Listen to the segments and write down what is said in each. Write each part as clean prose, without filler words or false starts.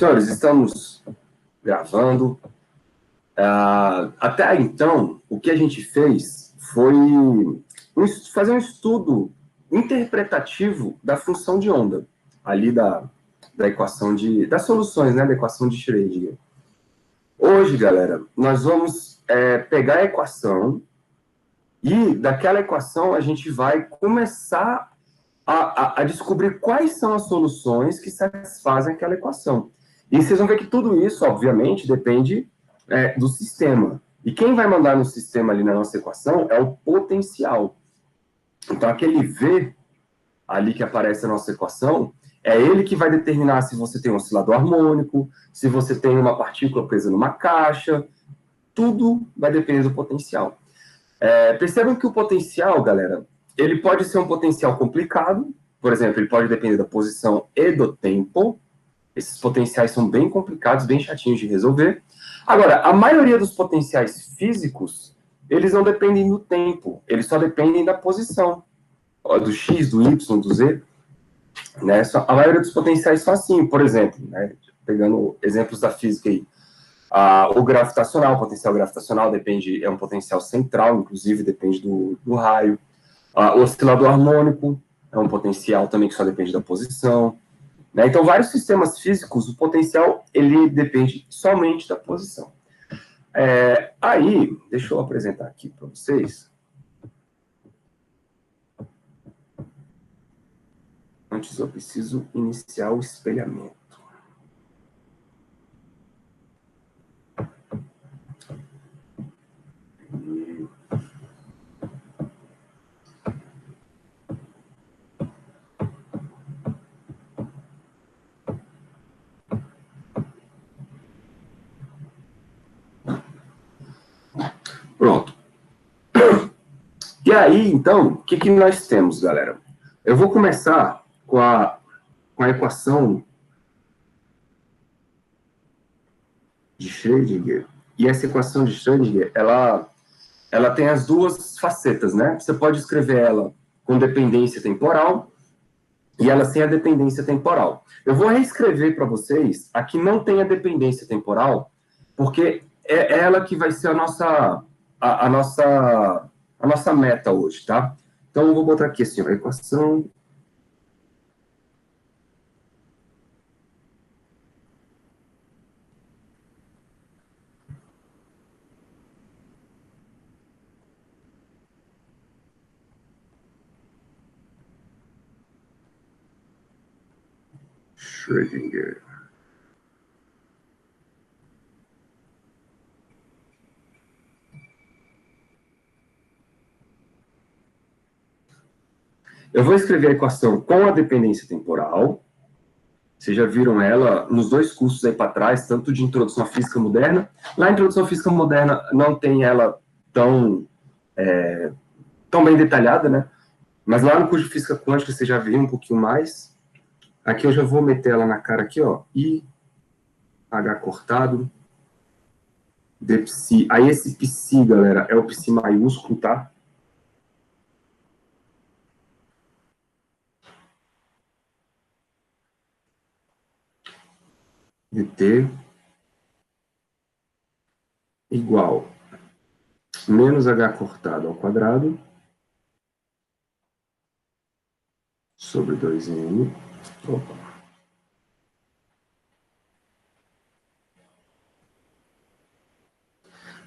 Senhores, estamos gravando. Até então, o que a gente fez foi fazer um estudo interpretativo da função de onda, ali da equação das soluções, né, da equação de Schrödinger. Hoje, galera, nós vamos pegar a equação e daquela equação a gente vai começar a descobrir quais são as soluções que satisfazem aquela equação. E vocês vão ver que tudo isso, obviamente, depende do sistema. E quem vai mandar no sistema ali na nossa equação é o potencial. Então, aquele V ali que aparece na nossa equação, é ele que vai determinar se você tem um oscilador harmônico, se você tem uma partícula presa numa caixa, tudo vai depender do potencial. Percebam que o potencial, galera, ele pode ser um potencial complicado, por exemplo, ele pode depender da posição e do tempo. Esses potenciais são bem complicados, bem chatinhos de resolver. Agora, a maioria dos potenciais físicos, eles não dependem do tempo, eles só dependem da posição, do X, do Y, do Z. Né? A maioria dos potenciais são assim, por exemplo, né? Pegando exemplos da física aí. O gravitacional, o potencial gravitacional é um potencial central, inclusive depende do raio. O oscilador harmônico é um potencial também que só depende da posição. Né? Então, vários sistemas físicos, o potencial ele depende somente da posição. Aí, deixa eu apresentar aqui para vocês. Antes eu preciso iniciar o espelhamento. Pronto. E aí, então, o que nós temos, galera? Eu vou começar com a equação de Schrödinger. E essa equação de Schrödinger, ela tem as duas facetas, né? Você pode escrever ela com dependência temporal e ela sem a dependência temporal. Eu vou reescrever para vocês a que não tem a dependência temporal, porque é ela que vai ser a nossa meta hoje, tá? Então, eu vou botar aqui assim, a equação Schrödinger. Eu vou escrever a equação com a dependência temporal. Vocês já viram ela nos dois cursos aí para trás, tanto de Introdução à Física Moderna. Lá em Introdução à Física Moderna não tem ela tão bem detalhada, né? Mas lá no curso de Física Quântica você já viu um pouquinho mais. Aqui eu já vou meter ela na cara aqui, ó. I, H cortado, D psi. Aí esse psi, galera, é o psi maiúsculo, tá? dt igual menos h cortado ao quadrado sobre 2n. Opa.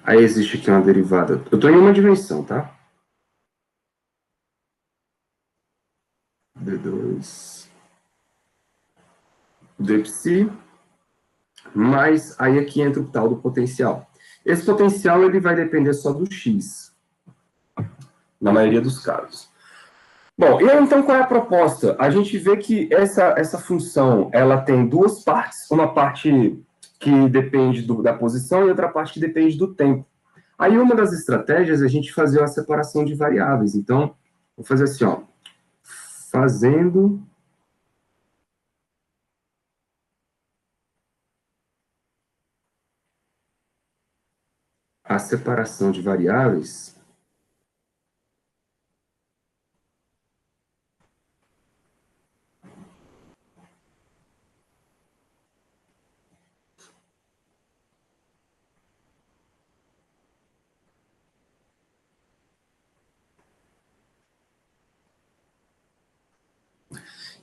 Aí existe aqui uma derivada. Eu estou em uma dimensão, tá? D2 d psi, mas aí aqui entra o tal do potencial. Esse potencial ele vai depender só do x, na maioria dos casos. Bom, e aí, então qual é a proposta? A gente vê que essa função ela tem duas partes, uma parte que depende da posição e outra parte que depende do tempo. Aí uma das estratégias é a gente fazer uma separação de variáveis. Então, vou fazer assim, ó, fazendo a separação de variáveis,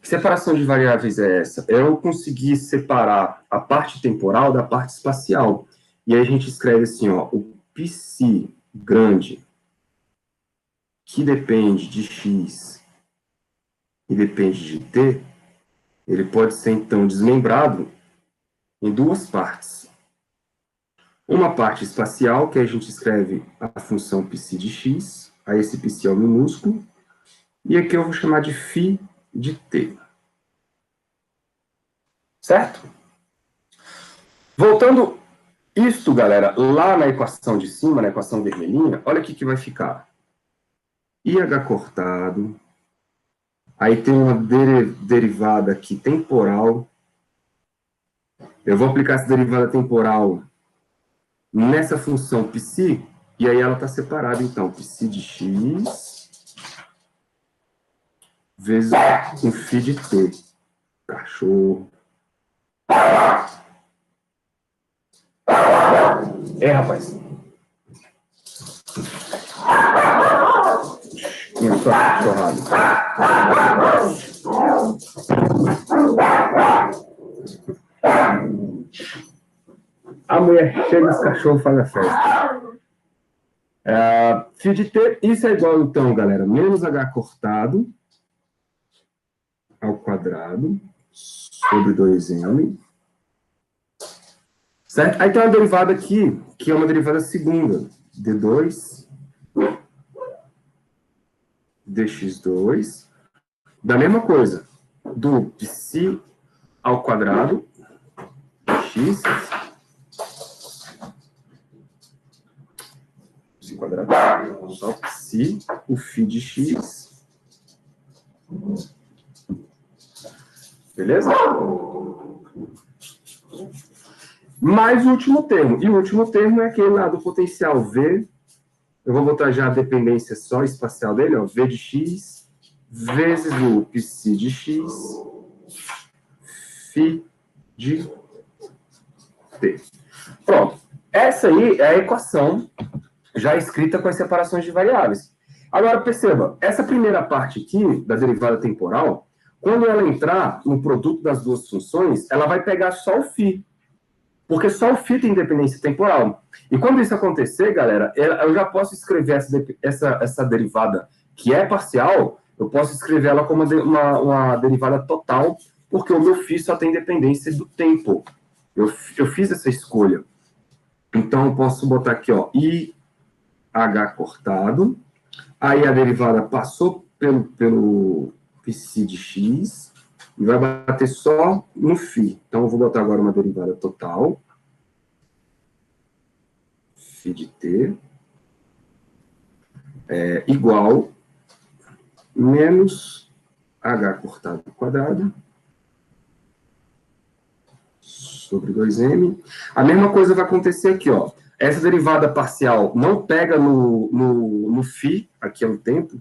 Que separação de variáveis é essa? Eu consegui separar a parte temporal da parte espacial. E aí a gente escreve assim, ó, o psi grande, que depende de x e depende de t, ele pode ser, então, desmembrado em duas partes. Uma parte espacial, que a gente escreve a função psi de x, aí esse psi é o minúsculo, e aqui eu vou chamar de φ de t. Certo? Voltando isto, galera, lá na equação de cima, na equação vermelhinha, olha o que vai ficar. IH cortado, aí tem uma derivada aqui temporal. Eu vou aplicar essa derivada temporal nessa função psi, e aí ela está separada, então, psi de x vezes um φ de t. Cachorro. Rapaz. Minha cachorrada. A mulher chega, os cachorros fazem a festa. Φ de t, isso é igual, então, galera, menos h cortado ao quadrado sobre 2m. Certo? Aí tem uma derivada aqui, que é uma derivada segunda. D2 dx2, da mesma coisa, do psi ao quadrado, x, psi quadrado, só psi, o φ de x, beleza? Mais o último termo, e o último termo é aquele lá do potencial V, eu vou botar já a dependência só espacial dele, ó, V de x, vezes o psi de x, φ de t. Pronto. Essa aí é a equação já escrita com as separações de variáveis. Agora, perceba, essa primeira parte aqui, da derivada temporal, quando ela entrar no produto das duas funções, ela vai pegar só o φ, porque só o φ tem independência temporal. E quando isso acontecer, galera, eu já posso escrever essa derivada que é parcial, eu posso escrever ela como uma derivada total, porque o meu φ só tem dependência do tempo. Eu fiz essa escolha. Então, eu posso botar aqui, ó, IH cortado, aí a derivada passou pelo psi de x, e vai bater só no φ. Então, eu vou botar agora uma derivada total, φ de t, igual menos h cortado ao quadrado, sobre 2m. A mesma coisa vai acontecer aqui, ó. Essa derivada parcial não pega no φ, aqui é o tempo.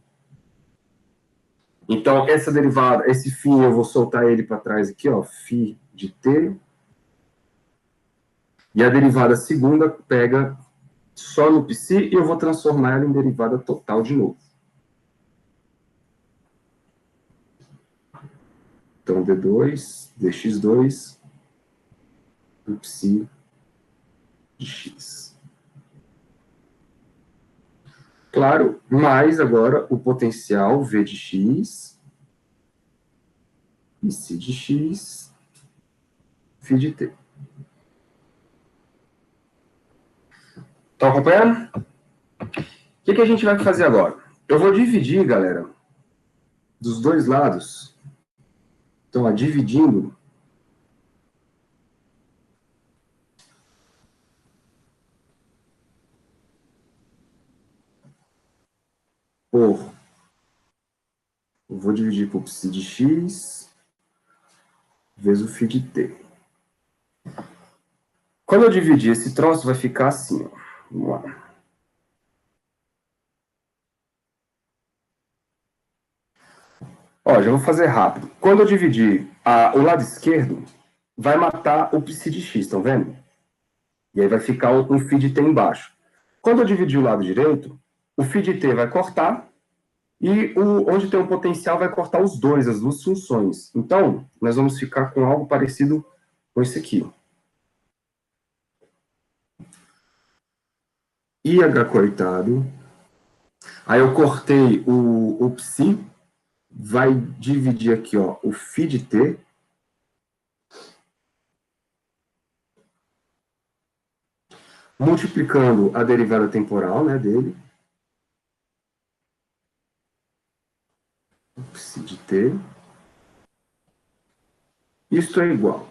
Então, essa derivada, esse φ, eu vou soltar ele para trás aqui, ó, φ de t. E a derivada segunda pega só no psi e eu vou transformar ela em derivada total de novo. Então, d2, dx2, do psi de x. Claro, mais agora o potencial V de x, psi de x, φ de t. Estão acompanhando? O que a gente vai fazer agora? Eu vou dividir, galera, dos dois lados. Então, dividindo por... Eu vou dividir por psi de x vezes o φ de t. Quando eu dividir esse troço, vai ficar assim, ó. Vamos lá. Ó, já vou fazer rápido. Quando eu dividir o lado esquerdo, vai matar o psi de x, estão vendo? E aí vai ficar um φ de t embaixo. Quando eu dividir o lado direito, o φ de t vai cortar E onde tem um potencial vai cortar os dois, as duas funções. Então, nós vamos ficar com algo parecido com esse aqui. IH coitado. Aí eu cortei o psi, vai dividir aqui, ó, o φ de t. Multiplicando a derivada temporal, né, dele. Psi de t. Isto é igual.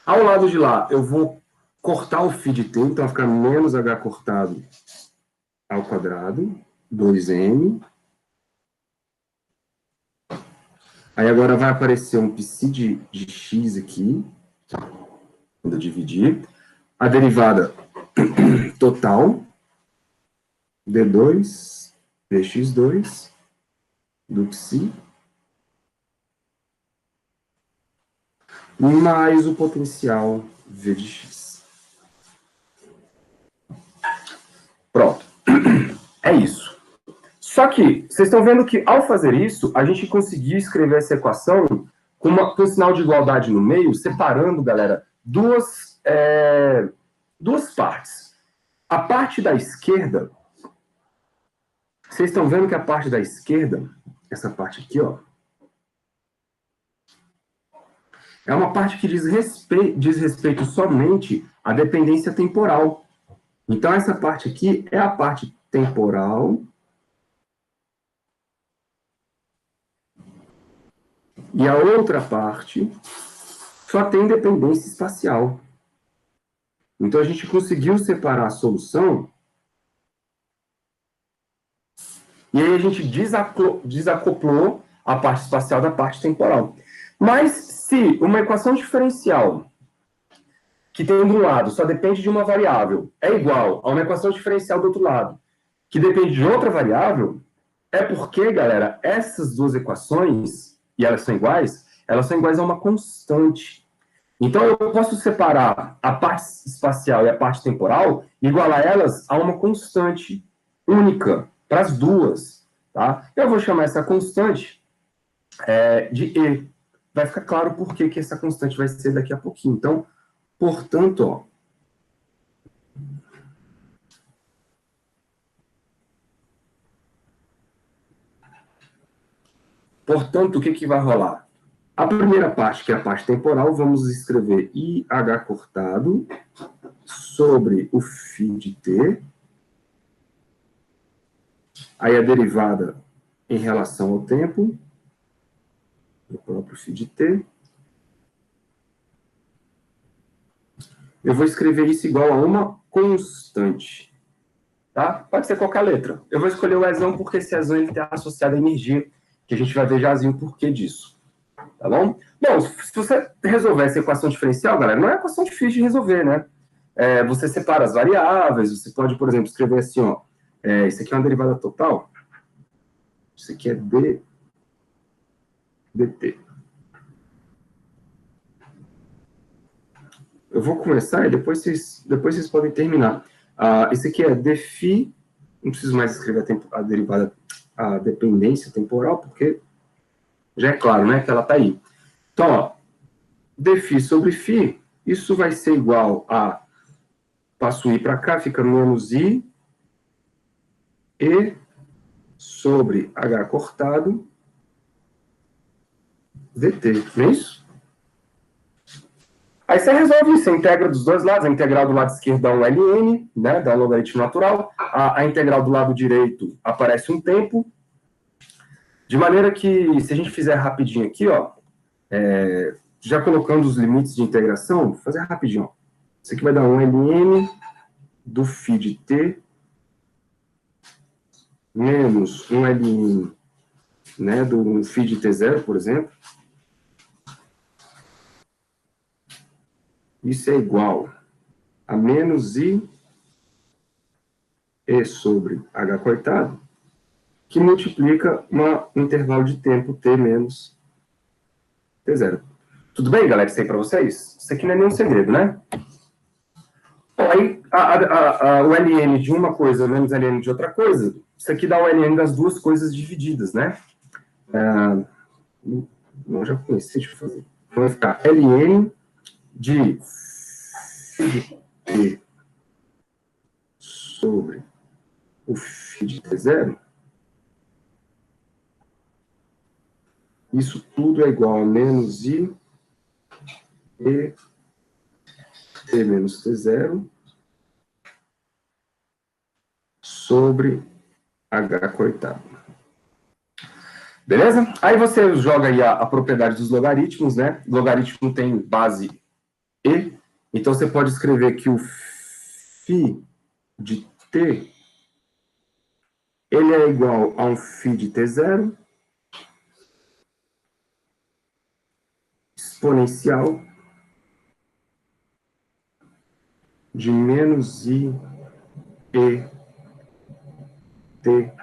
Ao lado de lá, eu vou cortar o φ de t, então vai ficar menos h cortado ao quadrado, 2m. Aí agora vai aparecer um psi de x aqui, quando eu dividir. A derivada total, d2, dx2, do psi, mais o potencial v de x. Pronto. É isso. Só que, vocês estão vendo que, ao fazer isso, a gente conseguiu escrever essa equação com um sinal de igualdade no meio, separando, galera, duas partes. A parte da esquerda, vocês estão vendo que a parte da esquerda, essa parte aqui, ó, é uma parte que diz respeito somente à dependência temporal. Então, essa parte aqui é a parte temporal e a outra parte só tem dependência espacial. Então, a gente conseguiu separar a solução e aí a gente desacoplou a parte espacial da parte temporal. Mas, se uma equação diferencial que tem de um lado só depende de uma variável é igual a uma equação diferencial do outro lado que depende de outra variável, é porque, galera, essas duas equações, e elas são iguais a uma constante. Então, eu posso separar a parte espacial e a parte temporal e igualar elas a uma constante única, para as duas. Tá? Eu vou chamar essa constante de E. Vai ficar claro por que essa constante vai ser daqui a pouquinho. Então, portanto, ó, o que vai rolar? A primeira parte, que é a parte temporal, vamos escrever IH cortado sobre o φ de t. Aí a derivada em relação ao tempo, do próprio φ de t. Eu vou escrever isso igual a uma constante. Tá? Pode ser qualquer letra. Eu vou escolher o Ezão porque esse Ezão está associado à energia, que a gente vai ver jazinho o porquê disso. Tá bom? Bom, se você resolver essa equação diferencial, galera, não é uma equação difícil de resolver, né? Você separa as variáveis, você pode, por exemplo, escrever assim, ó, isso aqui é uma derivada total, isso aqui é dt. Eu vou começar e depois vocês podem terminar. Isso aqui é dφ, não preciso mais escrever a derivada, a dependência temporal, porque já é claro, né, que ela está aí. Então, ó, dφ sobre φ, isso vai ser igual a, passo i para cá, fica menos i, e sobre h cortado, dt, não é isso? Aí você resolve isso, a integra dos dois lados, a integral do lado esquerdo dá um ln, né, dá um logaritmo natural, a integral do lado direito aparece um tempo, de maneira que, se a gente fizer rapidinho aqui, ó, já colocando os limites de integração, vou fazer rapidinho, ó. Isso aqui vai dar um ln do φ de t menos um ln, né, do φ de t0, por exemplo. Isso é igual a menos i e sobre h cortado, que multiplica um intervalo de tempo t menos t0. Tudo bem, galera? Isso aí para vocês? Isso aqui não é nenhum segredo, né? Bom, aí, o ln de uma coisa menos ln de outra coisa, Isso aqui dá o ln das duas coisas divididas, né? Não, já conheci, deixa eu fazer. Então, vai ficar ln de T sobre o φ de T0. Isso tudo é igual a menos I e T menos T0 sobre H coitado. Beleza? Aí você joga aí a propriedade dos logaritmos, né? O logaritmo tem base E, então você pode escrever que o φ de T ele é igual a um φ de T0 exponencial de menos I e T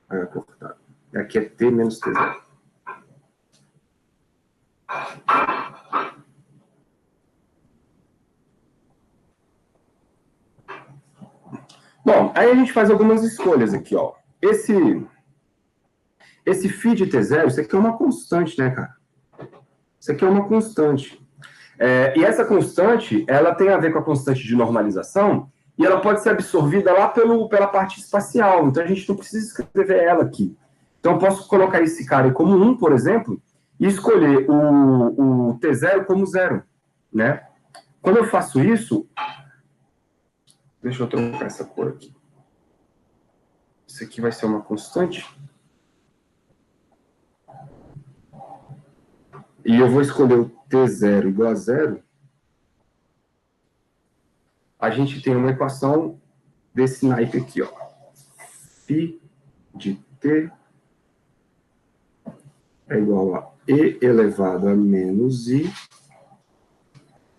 H cortado. Aqui é T menos T0. Bom, aí a gente faz algumas escolhas aqui, ó. Esse φ de T0, isso aqui é uma constante, né, cara? Isso aqui é uma constante. E essa constante, ela tem a ver com a constante de normalização, e ela pode ser absorvida lá pela parte espacial. Então, a gente não precisa escrever ela aqui. Então, eu posso colocar esse cara aí como 1, por exemplo, e escolher o T0 como 0, né? Quando eu faço isso... Deixa eu trocar essa cor aqui. Isso aqui vai ser uma constante. E eu vou escolher o T0 igual a 0. A gente tem uma equação desse naipe aqui, ó. Φ de T é igual a E elevado a menos I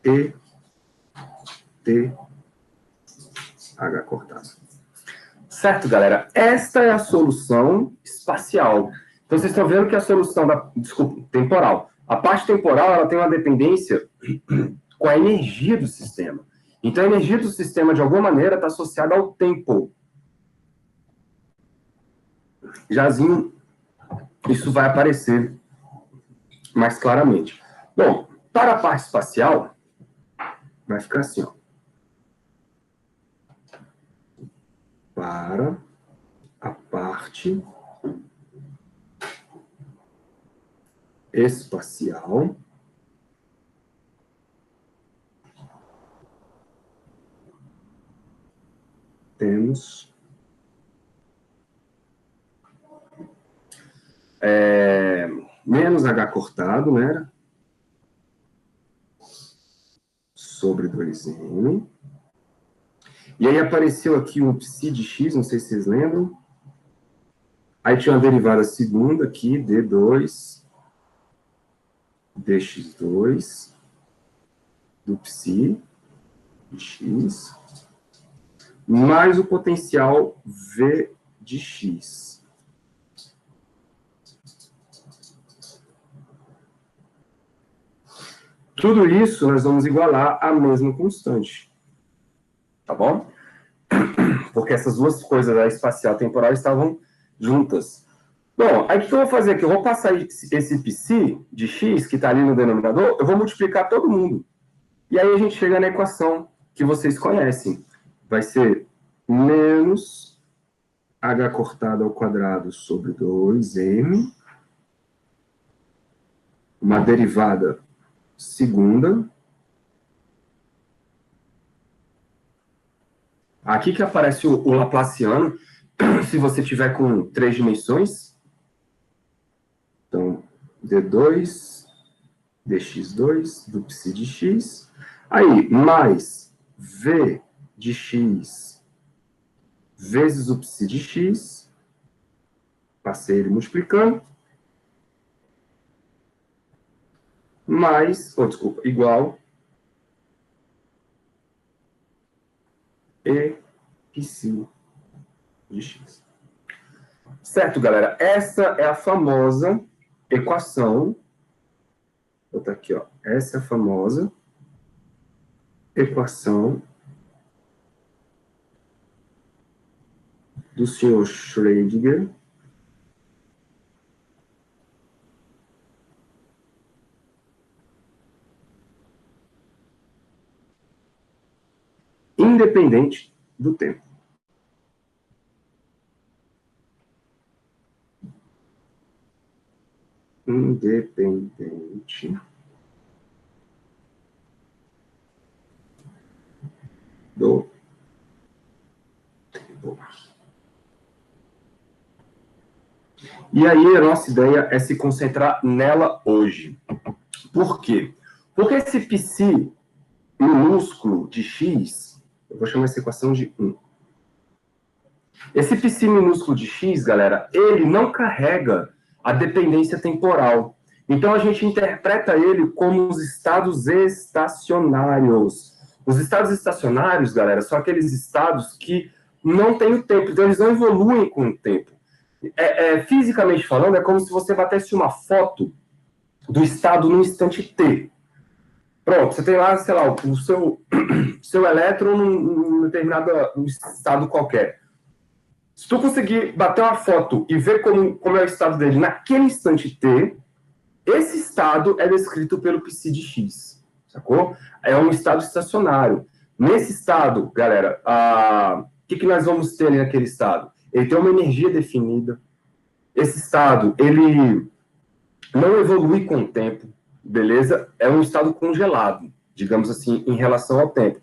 e T H cortado. Certo, galera? Esta é a solução espacial. Então, vocês estão vendo que a solução temporal. A parte temporal, ela tem uma dependência com a energia do sistema. Então, a energia do sistema, de alguma maneira, está associada ao tempo. Jazinho, isso vai aparecer mais claramente. Bom, para a parte espacial, vai ficar assim, ó. Para a parte espacial, temos menos H cortado, né? Sobre 2M. E aí apareceu aqui um psi de x, não sei se vocês lembram. Aí tinha uma derivada segunda aqui, D2, dx2, do psi de x, mais o potencial V de x. Tudo isso nós vamos igualar à mesma constante. Tá bom? Porque essas duas coisas, a espacial e a temporal, estavam juntas. Bom, aí o que eu vou fazer aqui? Eu vou passar esse psi de x, que está ali no denominador, eu vou multiplicar todo mundo. E aí a gente chega na equação que vocês conhecem. Vai ser menos h cortado ao quadrado sobre 2m, uma derivada segunda. Aqui que aparece o Laplaciano, se você tiver com 3 dimensões. Então, d2, dx2, do psi de x. Aí, mais v de x vezes o psi de x. Passei ele multiplicando. Mais, igual e psi de x. Certo, galera? Essa é a famosa equação. Vou botar aqui, ó. Essa é a famosa equação do senhor Schrödinger. Independente do tempo. Independente do tempo. E aí, a nossa ideia é se concentrar nela hoje. Por quê? Porque esse psi minúsculo de x, eu vou chamar essa equação de 1. Esse psi minúsculo de x, galera, ele não carrega a dependência temporal. Então, a gente interpreta ele como os estados estacionários. Os estados estacionários, galera, são aqueles estados que não têm o tempo, então eles não evoluem com o tempo. Fisicamente falando, é como se você batesse uma foto do estado no instante t. Pronto, você tem lá, sei lá, o seu elétron num determinado estado qualquer. Se tu conseguir bater uma foto e ver como é o estado dele naquele instante t, esse estado é descrito pelo psi de x, sacou? É um estado estacionário. Nesse estado, galera, o que nós vamos ter ali naquele estado? Ele tem uma energia definida. Esse estado, ele não evolui com o tempo, beleza? É um estado congelado, digamos assim, em relação ao tempo.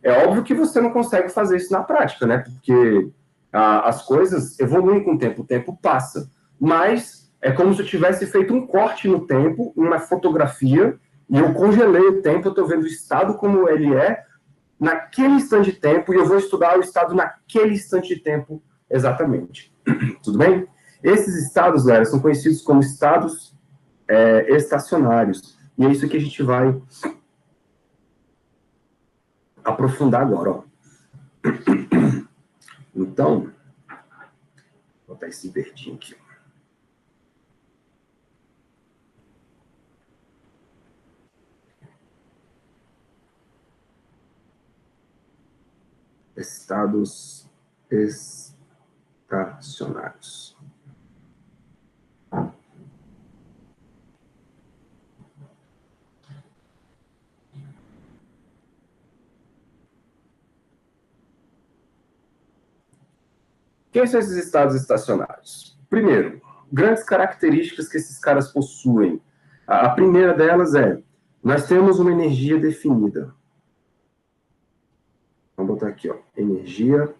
É óbvio que você não consegue fazer isso na prática, né? Porque as coisas evoluem com o tempo passa. Mas é como se eu tivesse feito um corte no tempo, uma fotografia, e eu congelei o tempo, eu estou vendo o estado como ele é naquele instante de tempo, e eu vou estudar o estado naquele instante de tempo exatamente. Tudo bem? Esses estados, galera, são conhecidos como estados estacionários. E é isso que a gente vai aprofundar agora, ó. Então, vou botar esse verdinho aqui. Estados estacionários. Quem são esses estados estacionários? Primeiro, grandes características que esses caras possuem. A primeira delas é, nós temos uma energia definida. Vamos botar aqui, ó, energia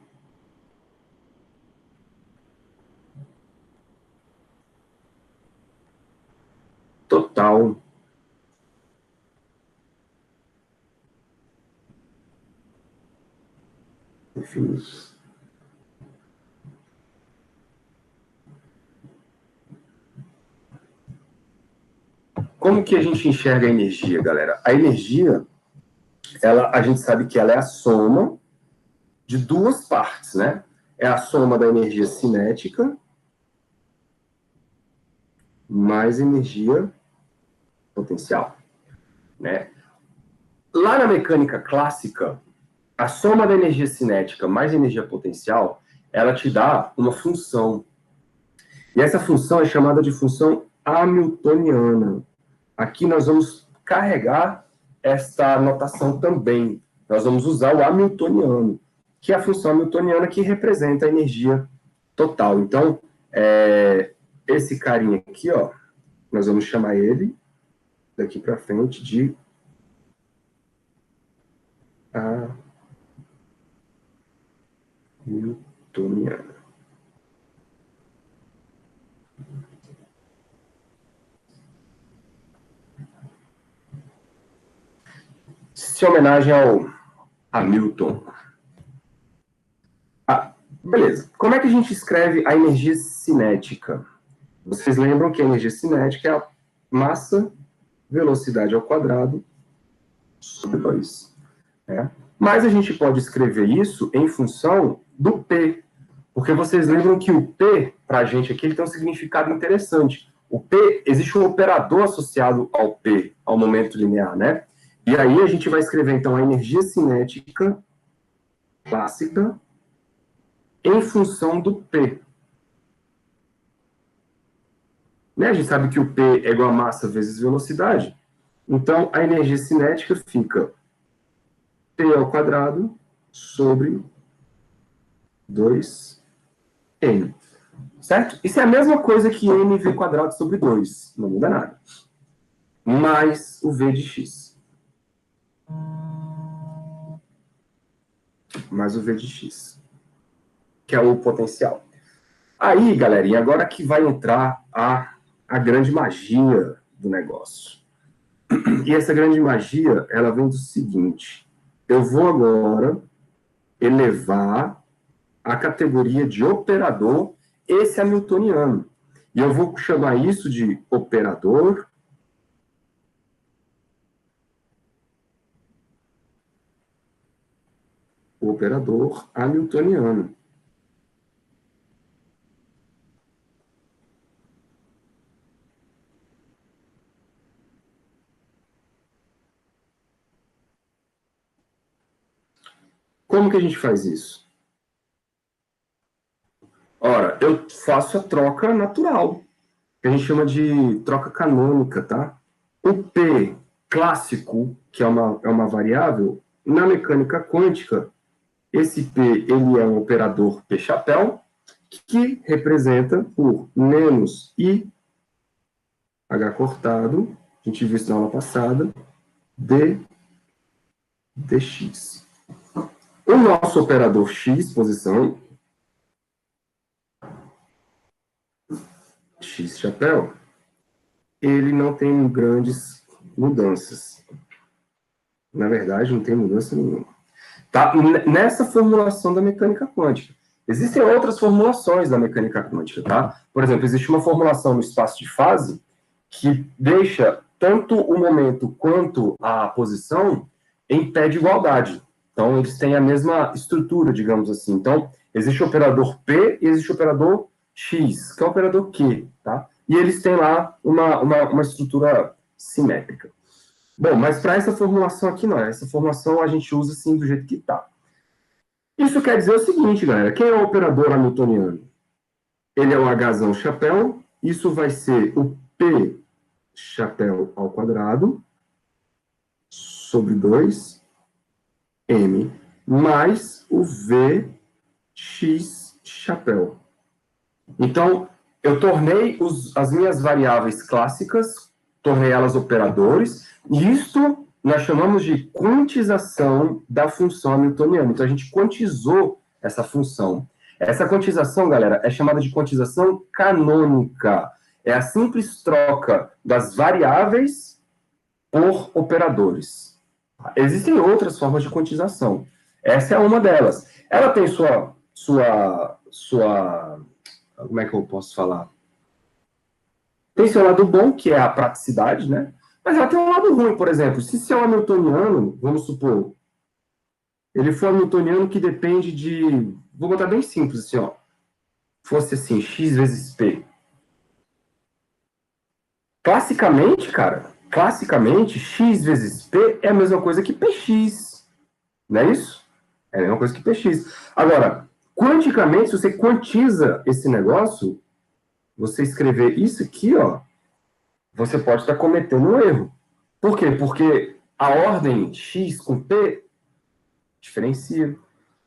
total definida. Como que a gente enxerga a energia, galera? A energia, a gente sabe que ela é a soma de duas partes, né? É a soma da energia cinética mais energia potencial, né? Lá na mecânica clássica, a soma da energia cinética mais energia potencial, ela te dá uma função. E essa função é chamada de função hamiltoniana. Aqui nós vamos carregar esta notação também. Nós vamos usar o hamiltoniano, que é a função hamiltoniana que representa a energia total. Então, esse carinha aqui, ó, nós vamos chamar ele, daqui para frente, de hamiltoniana. Isso é homenagem ao Hamilton. Beleza. Como é que a gente escreve a energia cinética? Vocês lembram que a energia cinética é a massa, velocidade ao quadrado, sobre 2. Né? Mas a gente pode escrever isso em função do P. Porque vocês lembram que o P, para a gente aqui, ele tem um significado interessante. O P, existe um operador associado ao P, ao momento linear, né? E aí a gente vai escrever, então, a energia cinética clássica em função do P. Né? A gente sabe que o P é igual a massa vezes velocidade. Então, a energia cinética fica P ao quadrado sobre 2M. Certo? Isso é a mesma coisa que mv quadrado sobre 2. Não muda nada. Mais o v de x. Mais o v de x. Que é o potencial. Aí, galerinha, agora que vai entrar a grande magia do negócio. E essa grande magia, ela vem do seguinte. Eu vou agora elevar a categoria de operador esse hamiltoniano. E eu vou chamar isso de operador hamiltoniano. Como que a gente faz isso? Ora, eu faço a troca natural, que a gente chama de troca canônica, tá? O P clássico, que é uma variável, na mecânica quântica, esse P ele é um operador P-chapéu, que representa por menos I, H cortado, a gente viu isso na aula passada, D, dx. O nosso operador X, posição, X chapéu, ele não tem grandes mudanças. Na verdade, não tem mudança nenhuma. Tá? Nessa formulação da mecânica quântica. Existem outras formulações da mecânica quântica, tá? Por exemplo, existe uma formulação no espaço de fase que deixa tanto o momento quanto a posição em pé de igualdade. Então, eles têm a mesma estrutura, digamos assim. Então, existe o operador P e existe o operador X, que é o operador Q, tá? E eles têm lá uma estrutura simétrica. Bom, mas para essa formulação aqui não. Essa formulação a gente usa assim do jeito que está. Isso quer dizer o seguinte, galera. Quem é o operador hamiltoniano? Ele é o Hzão chapéu. Isso vai ser o P chapéu ao quadrado sobre 2M mais o V x chapéu. Então, eu tornei as minhas variáveis clássicas, tornei elas operadores, e isto nós chamamos de quantização da função hamiltoniana. Então, a gente quantizou essa função. Essa quantização, galera, é chamada de quantização canônica. É a simples troca das variáveis por operadores. Existem outras formas de quantização. Essa é uma delas. Ela tem como é que eu posso falar? Tem seu lado bom, que é a praticidade, né? Mas ela tem um lado ruim, por exemplo. Se seu hamiltoniano, vamos supor, ele for hamiltoniano que depende de... Vou botar bem simples, assim, ó. Fosse assim, x vezes p. Classicamente, cara, x vezes p é a mesma coisa que px. Não é isso? É a mesma coisa que px. Agora, quanticamente, se você quantiza esse negócio, você escrever isso aqui, ó, você pode estar cometendo um erro. Por quê? Porque a ordem x com p diferencia.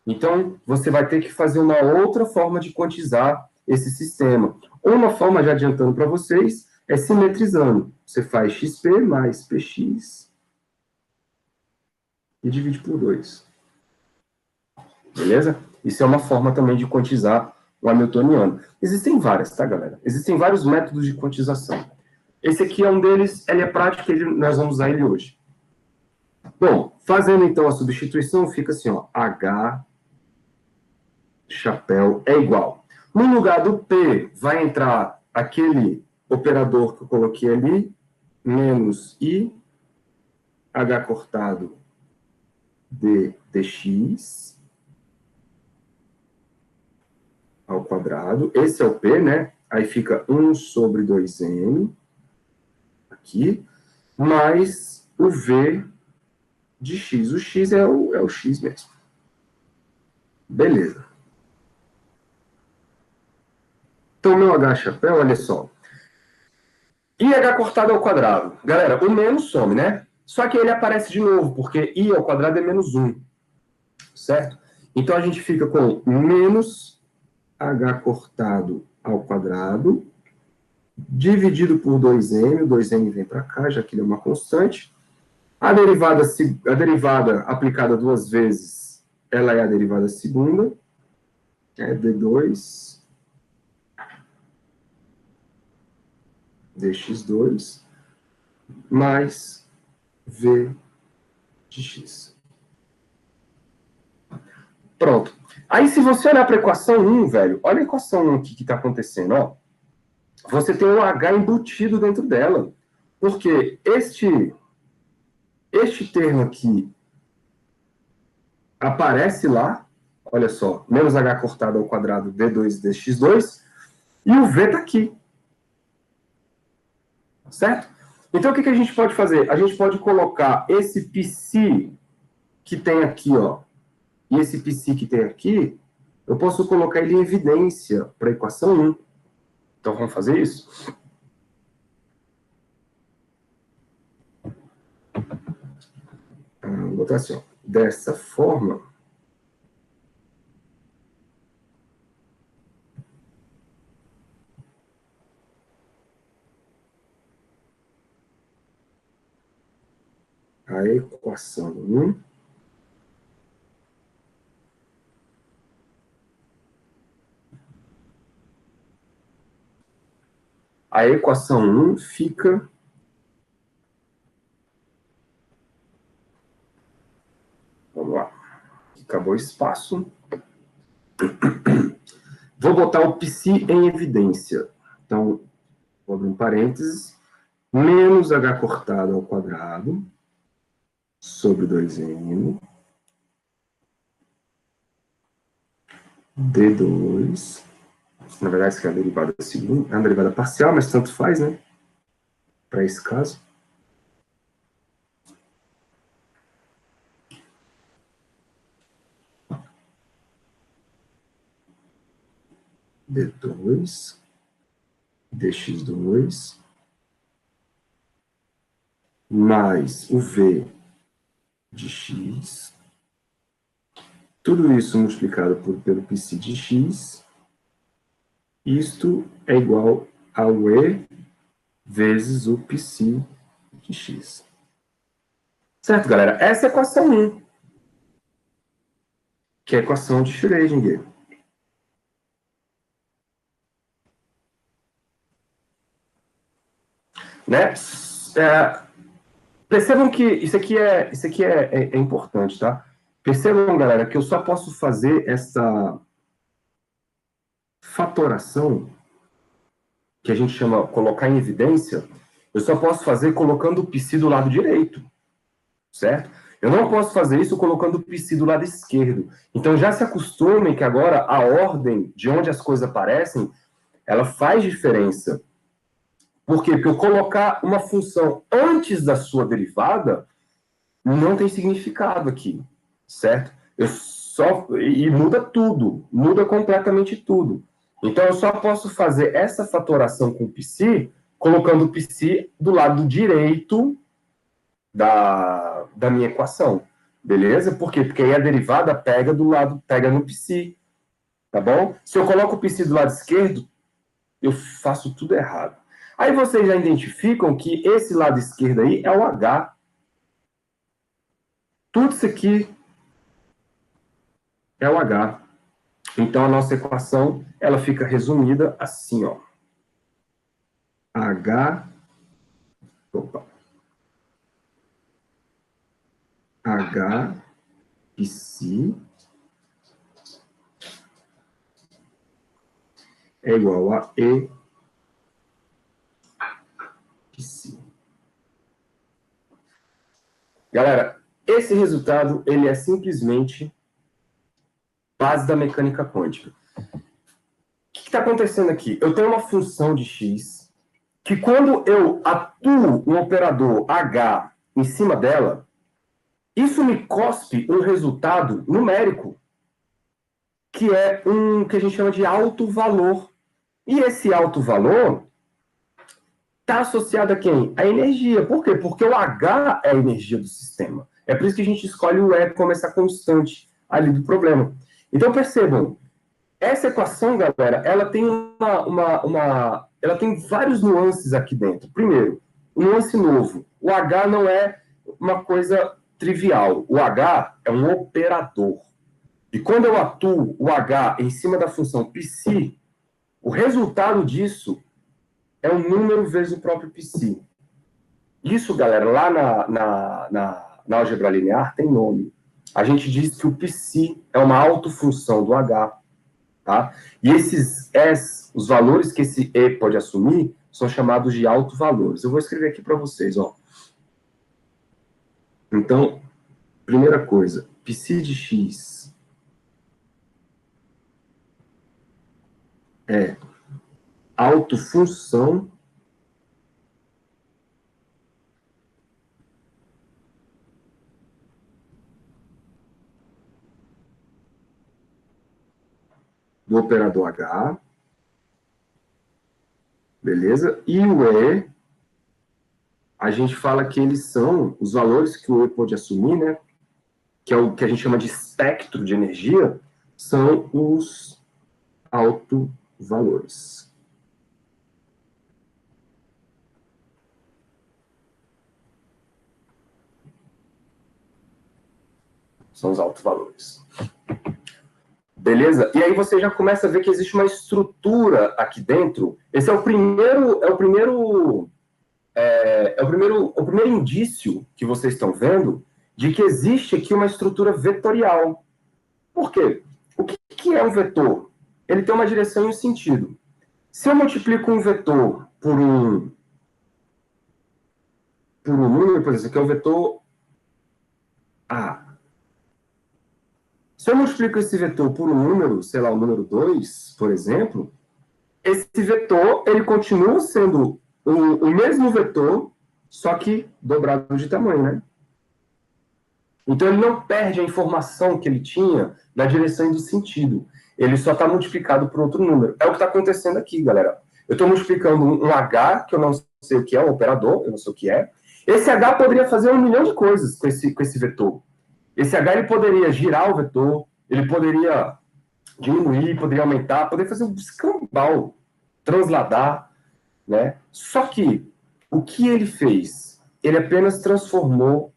Então, você vai ter que fazer uma outra forma de quantizar esse sistema. Uma forma, já adiantando para vocês, é simetrizando. Você faz xp mais px e divide por 2. Beleza? Isso é uma forma também de quantizar o hamiltoniano. Existem várias, tá, galera? Existem vários métodos de quantização. Esse aqui é um deles, ele é prático, nós vamos usar ele hoje. Bom, fazendo então a substituição, fica assim, ó, H chapéu é igual. No lugar do P vai entrar aquele operador que eu coloquei ali, menos I, H cortado D dx ao quadrado. Esse é o P, né? Aí fica 1 sobre 2M, aqui, mais o V de x. O x é o x mesmo. Beleza. Então, meu H chapéu, olha só. IH cortado ao quadrado. Galera, o menos some, né? Só que ele aparece de novo, porque I ao quadrado é menos 1. Certo? Então, a gente fica com menos H cortado ao quadrado, dividido por 2m. O 2m vem para cá, já que ele é uma constante. A derivada aplicada duas vezes, ela é a derivada segunda. É d2 dx2 mais v de x. Pronto. Aí, se você olhar para a equação 1, velho, olha a equação 1 aqui que está acontecendo, ó. Você tem um H embutido dentro dela. Porque este termo aqui aparece lá, olha só, menos H cortado ao quadrado d2 dx2, e o V está aqui. Certo? Então, o que a gente pode fazer? A gente pode colocar esse psi que tem aqui, ó, e esse psi que tem aqui, eu posso colocar ele em evidência para a equação 1. Então, vamos fazer isso? Vou botar assim, ó, dessa forma. A equação 1 a equação 1 fica vamos lá. Acabou o espaço. Vou botar o psi em evidência. Então, vou abrir um parênteses. Menos H cortado ao quadrado sobre 2m d2. Na verdade, isso aqui é a derivada segunda, é uma derivada parcial, mas tanto faz, né? Para esse caso. D2 dx2 mais o v de x. Tudo isso multiplicado pelo psi de x. Isto é igual ao E vezes o psi de x. Certo, galera? Essa é a equação 1, que é a equação de Schrödinger. Né? Percebam que isso aqui é importante, tá? Percebam, galera, que eu só posso fazer essa fatoração, que a gente chama colocar em evidência, eu só posso fazer colocando o psi do lado direito, certo? Eu não posso fazer isso colocando o psi do lado esquerdo. Então já se acostumem que agora a ordem de onde as coisas aparecem, ela faz diferença. Por quê? Porque eu colocar uma função antes da sua derivada não tem significado aqui, certo? E muda tudo, muda completamente tudo. Então, eu só posso fazer essa fatoração com o psi, colocando o psi do lado direito da minha equação, beleza? Por quê? Porque aí a derivada pega no psi, tá bom? Se eu coloco o psi do lado esquerdo, eu faço tudo errado. Aí vocês já identificam que esse lado esquerdo aí é o H. Tudo isso aqui é o H. Então, a nossa equação, ela fica resumida assim, ó. H psi é igual a E psi. Galera, esse resultado, ele é simplesmente base da mecânica quântica. O que está acontecendo aqui? Eu tenho uma função de x que quando eu atuo um operador H em cima dela, isso me cospe um resultado numérico, que é que a gente chama de alto valor. E esse alto valor está associado a quem? A energia. Por quê? Porque o H é a energia do sistema. É por isso que a gente escolhe o E como essa constante ali do problema. Então, percebam, essa equação, galera, ela tem ela tem vários nuances aqui dentro. Primeiro, um nuance novo. O H não é uma coisa trivial. O H é um operador. E quando eu atuo o H em cima da função psi, o resultado disso é um número vezes o próprio psi. Isso, galera, lá na álgebra linear tem nome. A gente diz que o psi é uma autofunção do H. Tá? E esses S, os valores que esse E pode assumir, são chamados de autovalores. Eu vou escrever aqui para vocês, ó. Então, primeira coisa, psi de x é autofunção do operador H, beleza? E o E, a gente fala que eles são os valores que o E pode assumir, né? Que é o que a gente chama de espectro de energia, são os autovalores. São os autovalores. Beleza? E aí você já começa a ver que existe uma estrutura aqui dentro. Esse é o primeiro indício que vocês estão vendo de que existe aqui uma estrutura vetorial. Por quê? O que é um vetor? Ele tem uma direção e um sentido. Se eu multiplico um vetor por um número, por exemplo, que é o vetor A. Se eu multiplico esse vetor por um número, sei lá, o número 2, por exemplo, esse vetor, ele continua sendo o mesmo vetor, só que dobrado de tamanho, né? Então, ele não perde a informação que ele tinha na direção e do sentido. Ele só está multiplicado por outro número. É o que está acontecendo aqui, galera. Eu estou multiplicando um H, que eu não sei o que é, um operador, eu não sei o que é. Esse H poderia fazer 1 milhão de coisas com esse vetor. Esse H, ele poderia girar o vetor, ele poderia diminuir, poderia aumentar, poderia fazer um escambau, transladar, né? Só que, o que ele fez? Ele apenas se transformou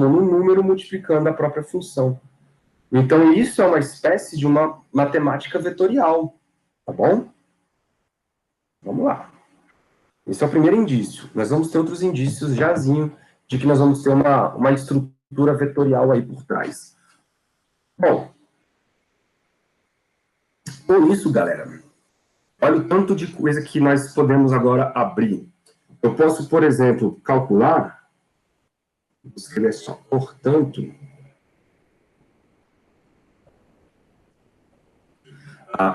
num número multiplicando a própria função. Então, isso é uma espécie de uma matemática vetorial, tá bom? Vamos lá. Esse é o primeiro indício. Nós vamos ter outros indícios jazinho de que nós vamos ter uma estrutura vetorial aí por trás. Bom, com isso, galera, olha o tanto de coisa que nós podemos agora abrir. Eu posso, por exemplo, calcular, vou escrever só, portanto,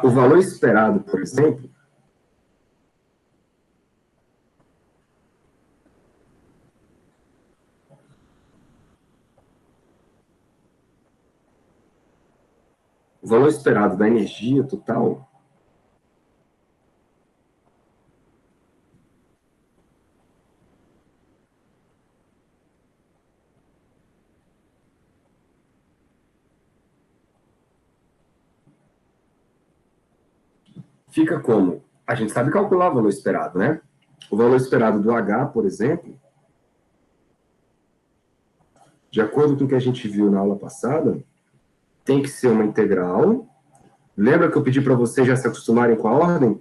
o valor esperado, por exemplo, o valor esperado da energia total fica como? A gente sabe calcular o valor esperado, né? O valor esperado do H, por exemplo, de acordo com o que a gente viu na aula passada, tem que ser uma integral. Lembra que eu pedi para vocês já se acostumarem com a ordem?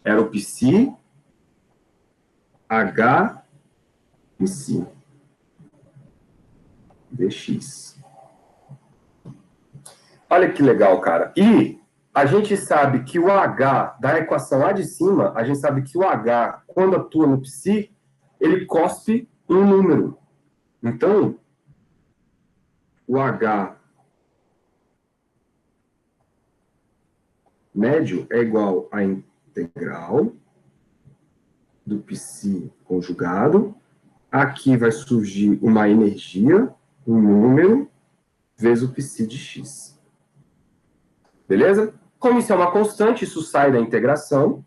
Era o psi, H, psi, dx. Olha que legal, cara. E a gente sabe que o H da equação lá de cima, a gente sabe que o H, quando atua no psi, ele cospe um número. Então, o H médio é igual a integral do psi conjugado. Aqui vai surgir uma energia, um número, vezes o psi de x. Beleza? Como isso é uma constante, isso sai da integração.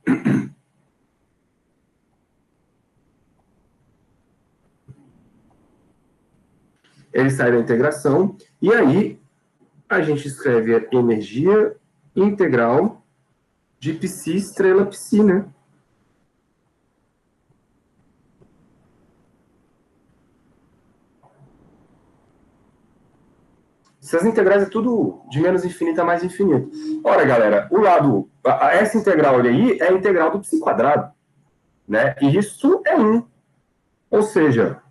Ele sai da integração, e aí a gente escreve a energia integral de π estrela π, né? Essas integrais é tudo de menos infinito a mais infinito. Ora, galera, essa integral aí é a integral do π quadrado, né? E isso é 1. Ou seja,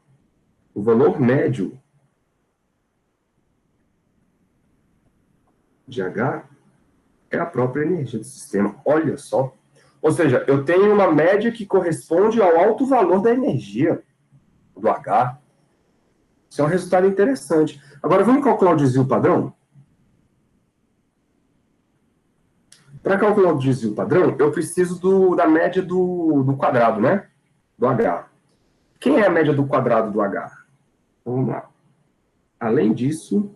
o valor médio de H é a própria energia do sistema. Olha só. Ou seja, eu tenho uma média que corresponde ao alto valor da energia do H. Isso é um resultado interessante. Agora, vamos calcular o desvio padrão? Para calcular o desvio padrão, eu preciso da média do quadrado, né? Do H. Quem é a média do quadrado do H? Vamos lá. Além disso,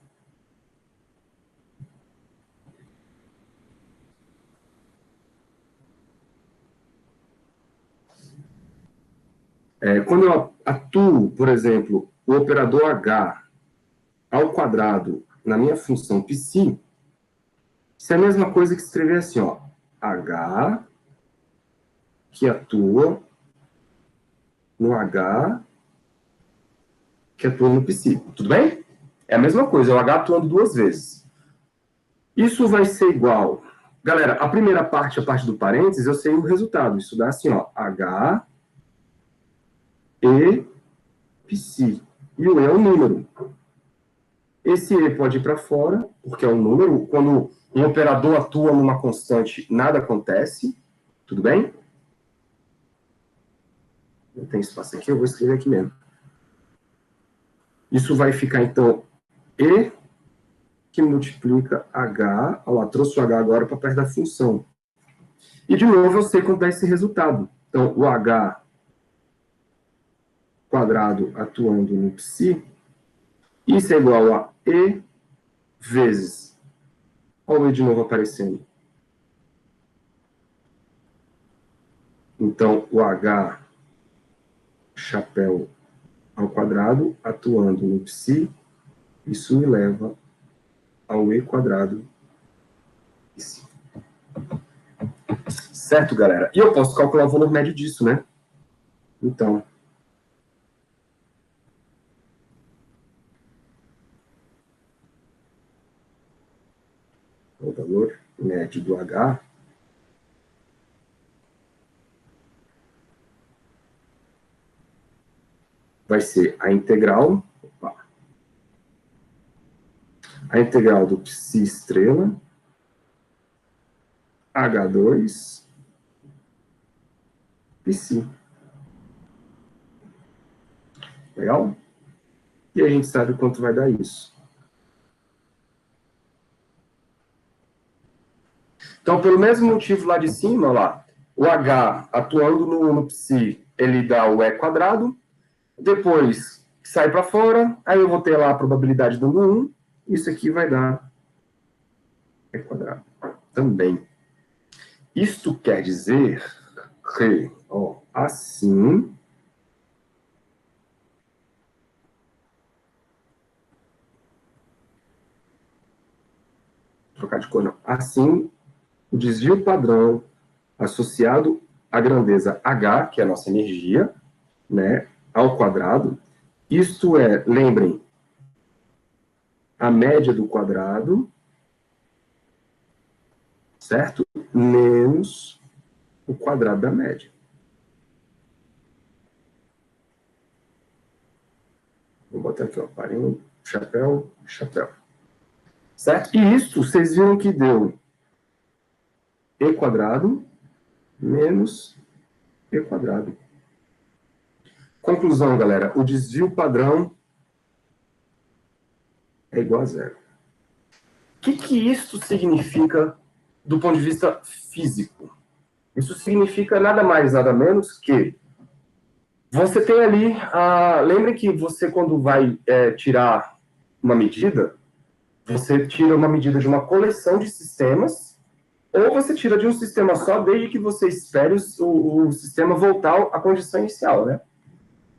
quando eu atuo, por exemplo, o operador H ao quadrado na minha função π, isso é a mesma coisa que escrever assim, ó, H que atua no H que atua no π. Tudo bem? É a mesma coisa, é o H atuando duas vezes. Isso vai ser igual... Galera, a primeira parte, a parte do parênteses, eu sei o resultado. Isso dá assim, ó, H e π. E o E é um número. Esse E pode ir para fora, porque é um número. Quando um operador atua numa constante, nada acontece. Tudo bem? Não tem espaço aqui, eu vou escrever aqui mesmo. Isso vai ficar, então, E que multiplica H. Olha lá, trouxe o H agora para perto da função. E, de novo, eu sei quanto dá esse resultado. Então, o H quadrado atuando no π, isso é igual a E vezes... Olha o E de novo aparecendo. Então, o H chapéu ao quadrado atuando no π, isso me leva ao E quadrado π. Certo, galera? E eu posso calcular o valor médio disso, né? Então, o valor médio do H vai ser a integral do π estrela H2 π. Legal? E a gente sabe quanto vai dar isso. Então, pelo mesmo motivo lá de cima, ó lá, o H atuando no π, ele dá o E quadrado, depois sai para fora, aí eu vou ter lá a probabilidade dando 1, isso aqui vai dar E quadrado também. Isto quer dizer que, ó, assim, trocar de cor não, assim, o desvio padrão associado à grandeza H, que é a nossa energia, né, ao quadrado, isto é, lembrem, a média do quadrado, certo? Menos o quadrado da média. Vou botar aqui, ó, parênteses, chapéu, chapéu. Certo? E isso, vocês viram que deu E quadrado menos E quadrado. Conclusão, galera, o desvio padrão é igual a zero. O que isso significa do ponto de vista físico? Isso significa nada mais, nada menos que você tem ali, lembre que você, quando vai tirar uma medida, você tira uma medida de uma coleção de sistemas, ou você tira de um sistema só, desde que você espere o sistema voltar à condição inicial, né?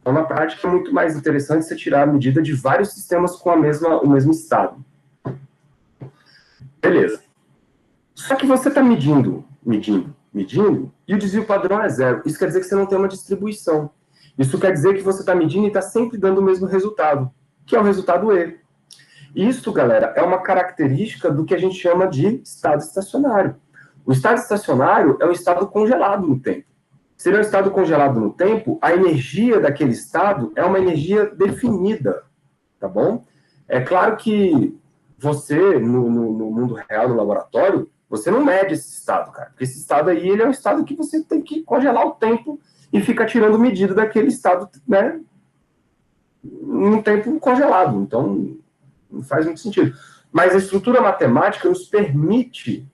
Então, na prática, é muito mais interessante você tirar a medida de vários sistemas com o mesmo estado. Beleza. Só que você está medindo, e o desvio padrão é zero. Isso quer dizer que você não tem uma distribuição. Isso quer dizer que você está medindo e está sempre dando o mesmo resultado, que é o resultado E. Isso, galera, é uma característica do que a gente chama de estado estacionário. O estado estacionário é um estado congelado no tempo. Se ele é um estado congelado no tempo, a energia daquele estado é uma energia definida, tá bom? É claro que você, no mundo real, no laboratório, você não mede esse estado, cara. Porque esse estado aí, ele é um estado que você tem que congelar o tempo e fica tirando medida daquele estado, né? Num tempo congelado. Então, não faz muito sentido. Mas a estrutura matemática nos permite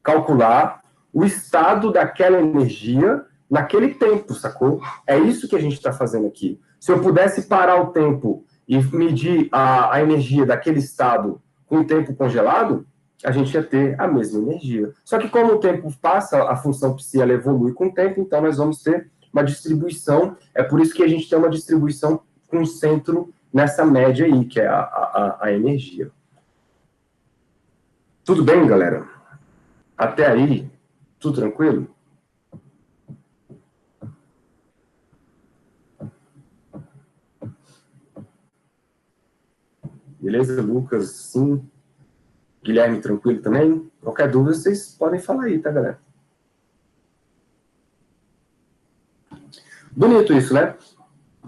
calcular o estado daquela energia naquele tempo, sacou? É isso que a gente está fazendo aqui. Se eu pudesse parar o tempo e medir a energia daquele estado com o tempo congelado, a gente ia ter a mesma energia. Só que como o tempo passa, a função psi ela evolui com o tempo, então nós vamos ter uma distribuição. É por isso que a gente tem uma distribuição com centro nessa média aí, que é a energia. Tudo bem, galera? Até aí, tudo tranquilo? Beleza, Lucas? Sim. Guilherme, tranquilo também? Qualquer dúvida, vocês podem falar aí, tá, galera? Bonito isso, né?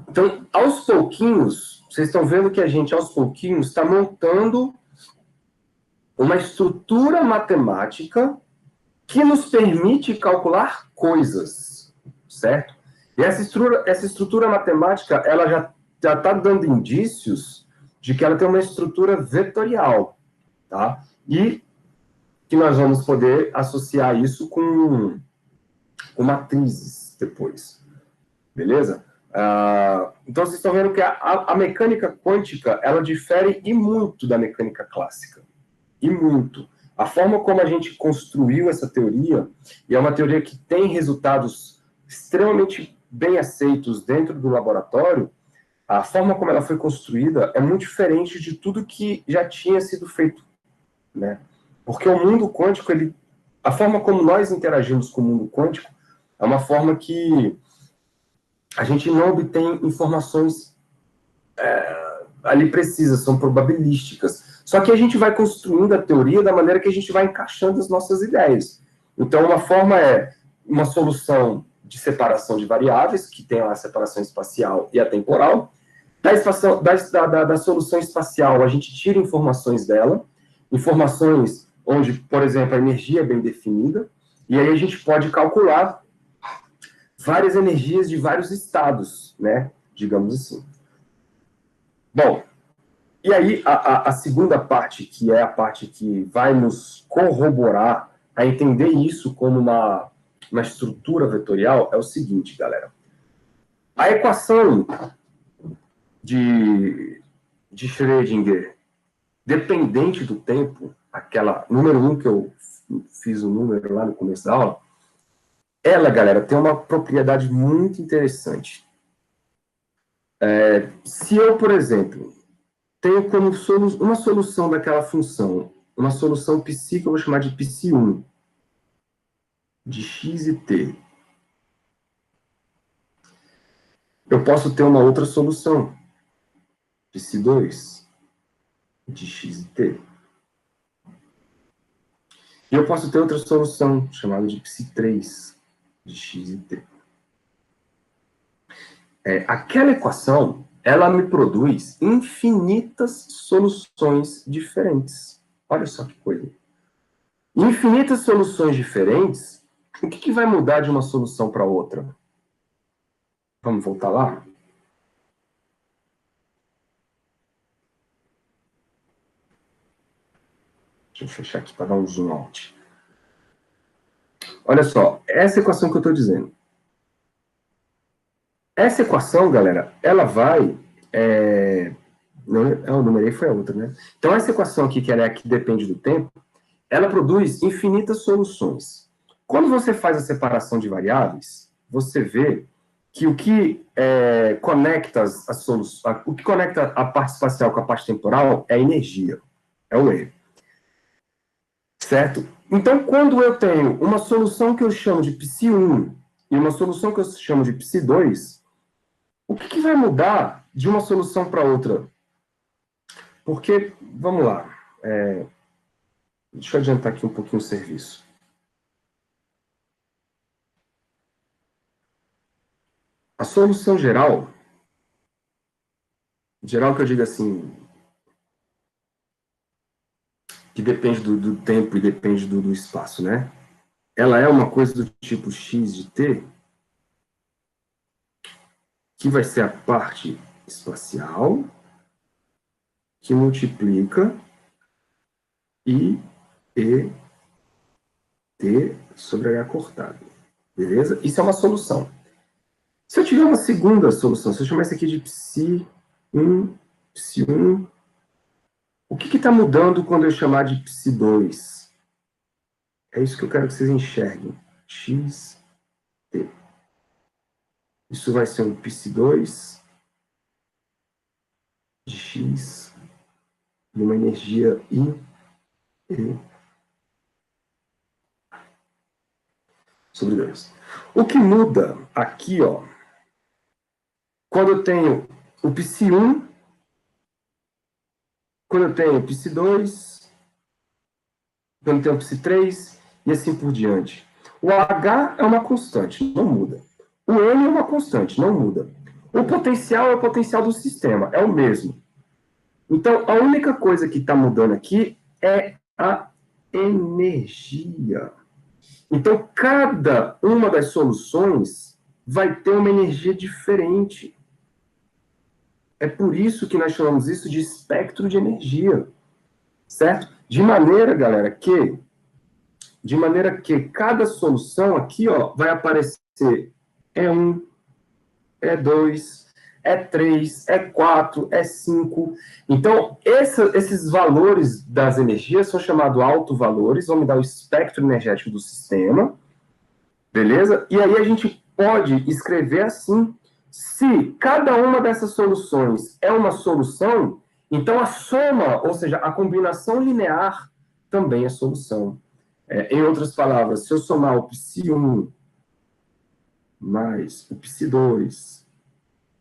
Então, aos pouquinhos, vocês estão vendo que a gente, aos pouquinhos, está montando uma estrutura matemática que nos permite calcular coisas, certo? E essa estrutura matemática, ela já está dando indícios de que ela tem uma estrutura vetorial, tá? E que nós vamos poder associar isso com matrizes depois, beleza? Então, vocês estão vendo que a mecânica quântica, ela difere e muito da mecânica clássica, e muito. A forma como a gente construiu essa teoria, e é uma teoria que tem resultados extremamente bem aceitos dentro do laboratório, a forma como ela foi construída é muito diferente de tudo que já tinha sido feito, né? Porque o mundo quântico, a forma como nós interagimos com o mundo quântico é uma forma que a gente não obtém informações ali precisas, são probabilísticas. Só que a gente vai construindo a teoria da maneira que a gente vai encaixando as nossas ideias. Então, uma forma é uma solução de separação de variáveis, que tem a separação espacial e a temporal. Da solução espacial, a gente tira informações dela, informações onde, por exemplo, a energia é bem definida, e aí a gente pode calcular várias energias de vários estados, né? Digamos assim. Bom, e aí a segunda parte, que é a parte que vai nos corroborar a entender isso como uma estrutura vetorial, é o seguinte, galera. A equação de Schrödinger, dependente do tempo, aquela número 1 que eu fiz o número lá no começo da aula, ela, galera, tem uma propriedade muito interessante. Se eu, por exemplo, tenho como uma solução daquela função, uma solução psi que eu vou chamar de psi1, de x e t, eu posso ter uma outra solução, psi2, de x e t. E eu posso ter outra solução, chamada de psi3, de x e t. Aquela equação, ela me produz infinitas soluções diferentes. Olha só que coisa. Infinitas soluções diferentes, o que vai mudar de uma solução para outra? Vamos voltar lá? Deixa eu fechar aqui para dar um zoom out. Olha só, essa equação que eu estou dizendo. Essa equação, galera, ela vai... eu numerei, foi a outra, né? Então, essa equação aqui, que ela é a que depende do tempo, ela produz infinitas soluções. Quando você faz a separação de variáveis, você vê que o que conecta as soluções, o que conecta a parte espacial com a parte temporal é a energia, é o E. Certo? Então, quando eu tenho uma solução que eu chamo de psi1 e uma solução que eu chamo de psi2, o que vai mudar de uma solução para outra? Porque, vamos lá, deixa eu adiantar aqui um pouquinho o serviço. A solução geral que eu digo assim, que depende do tempo e depende do espaço, né? Ela é uma coisa do tipo x de t, que vai ser a parte espacial, que multiplica I, E, T sobre H cortado. Beleza? Isso é uma solução. Se eu tiver uma segunda solução, se eu chamar isso aqui de psi1, psi1, o que está mudando quando eu chamar de psi2? É isso que eu quero que vocês enxerguem. X, T. Isso vai ser um psi2 de X e uma energia I, E sobre 2. O que muda aqui, ó, quando eu tenho o psi1, quando eu tenho o psi2, quando eu tenho o psi3 e assim por diante. O H é uma constante, não muda. O M é uma constante, não muda. O potencial é o potencial do sistema, é o mesmo. Então, a única coisa que está mudando aqui é a energia. Então, cada uma das soluções vai ter uma energia diferente. É por isso que nós chamamos isso de espectro de energia, certo? De maneira que cada solução aqui, ó, vai aparecer E1, E2, E3, E4, E5. Então, esses valores das energias são chamados autovalores, vão me dar o espectro energético do sistema, beleza? E aí a gente pode escrever assim: se cada uma dessas soluções é uma solução, então a soma, ou seja, a combinação linear também é solução. Em outras palavras, se eu somar o psi1 mais o psi2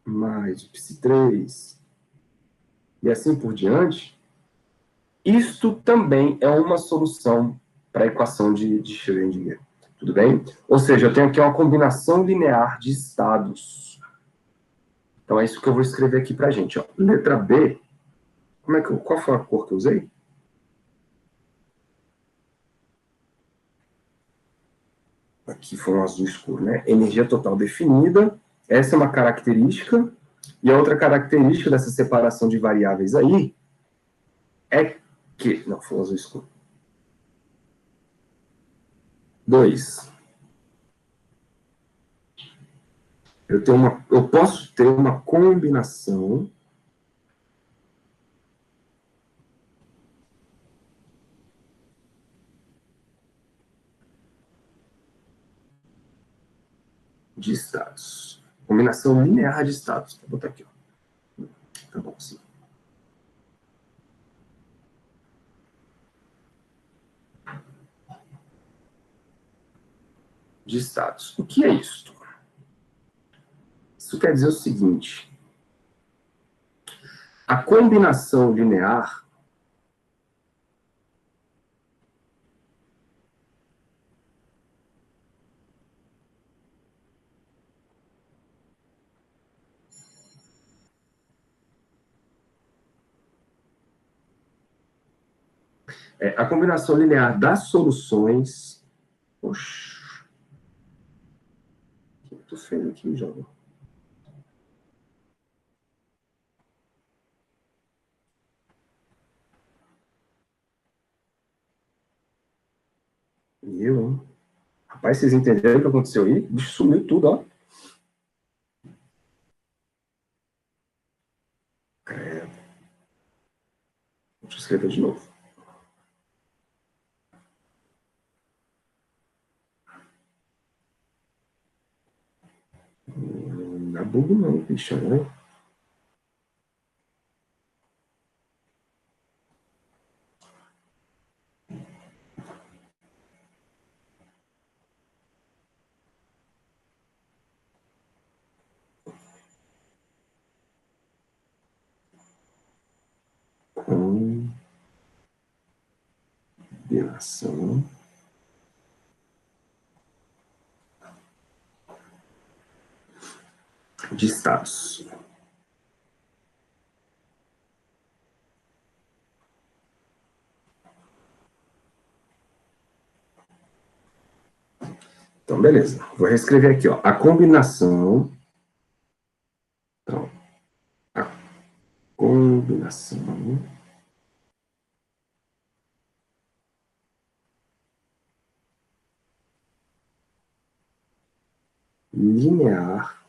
mais o psi3 e assim por diante, isto também é uma solução para a equação de Schrödinger. Tudo bem? Ou seja, eu tenho aqui uma combinação linear de estados. Então é isso que eu vou escrever aqui para a gente. Ó. Letra B, qual foi a cor que eu usei? Aqui foi um azul escuro, né? Energia total definida. Essa é uma característica. E a outra característica dessa separação de variáveis aí é que... Não, foi um azul escuro. 2. Eu posso ter uma combinação de estados. Combinação linear de estados. Vou botar aqui. Ó. Tá bom, sim. De estados. O que é isso? Isso quer dizer o seguinte: a combinação linear é a combinação linear das soluções. Oxi. O que eu tô feio aqui, jovem? Hein? Rapaz, vocês entenderam o que aconteceu aí? O bicho sumiu tudo, ó. Credo. Deixa eu escrever de novo. bug não, bicho, né? Combinação de estados. Então, beleza. Vou reescrever aqui, ó. A combinação. Então, a combinação linear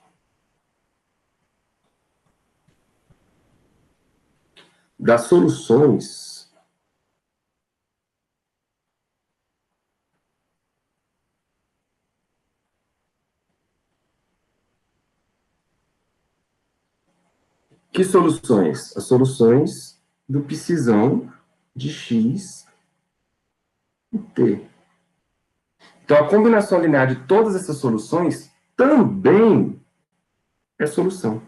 das soluções que soluções? As soluções do psizão de x e t. Então, a combinação linear de todas essas soluções também é solução.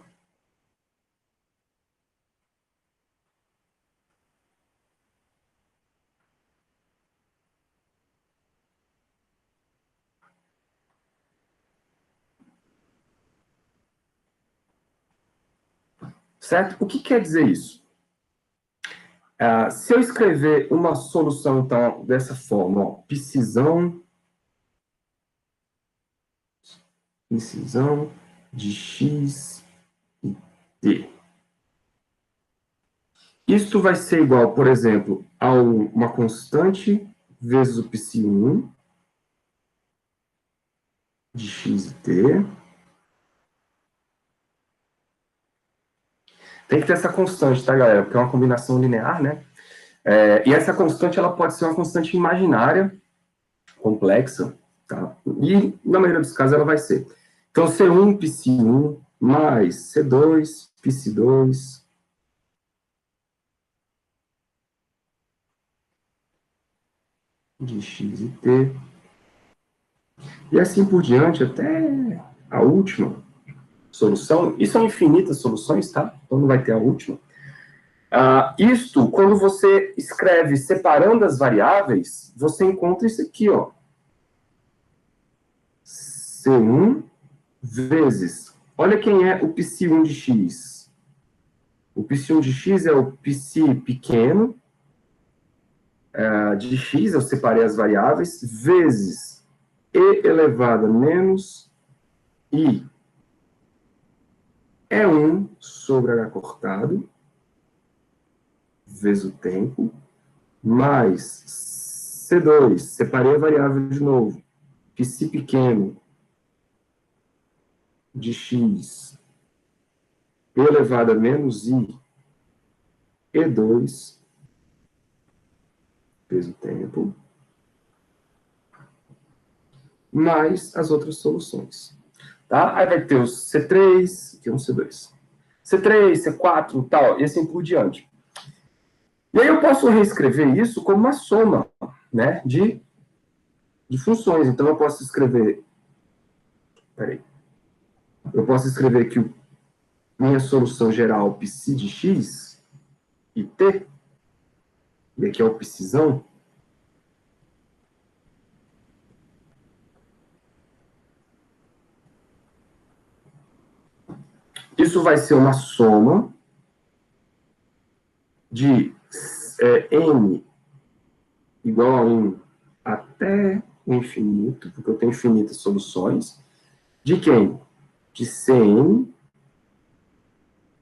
Certo? O que quer dizer isso? Se eu escrever uma solução, então, dessa forma, ó, psizão de x e t. Isto vai ser igual, por exemplo, a uma constante vezes o psi1 de x e t. Tem que ter essa constante, tá, galera? Porque é uma combinação linear, né? E essa constante, ela pode ser uma constante imaginária, complexa, tá? E, na maioria dos casos, ela vai ser. Então, C1, psi1, mais C2, psi2, de x e t. E assim por diante, até a última solução. E são infinitas soluções, tá? Então, não vai ter a última. Isto, quando você escreve separando as variáveis, você encontra isso aqui, ó. C1 vezes. Olha quem é o psi1 de x. O psi1 de x é o psi pequeno de x, eu separei as variáveis, vezes e elevado a menos i é 1 sobre h cortado, vezes o tempo, mais C2, separei a variável de novo, psi pequeno de x elevado a menos i e2 vezes o tempo, mais as outras soluções. Tá? Aí vai ter o C3, aqui é um C2. C3, C4, tal, e assim por diante. E aí eu posso reescrever isso como uma soma, né, de funções. Então eu posso escrever, eu posso escrever que minha solução geral psi de x e t, e aqui é o psizão, isso vai ser uma soma de n igual a 1 até o infinito, porque eu tenho infinitas soluções, de quem? De Cn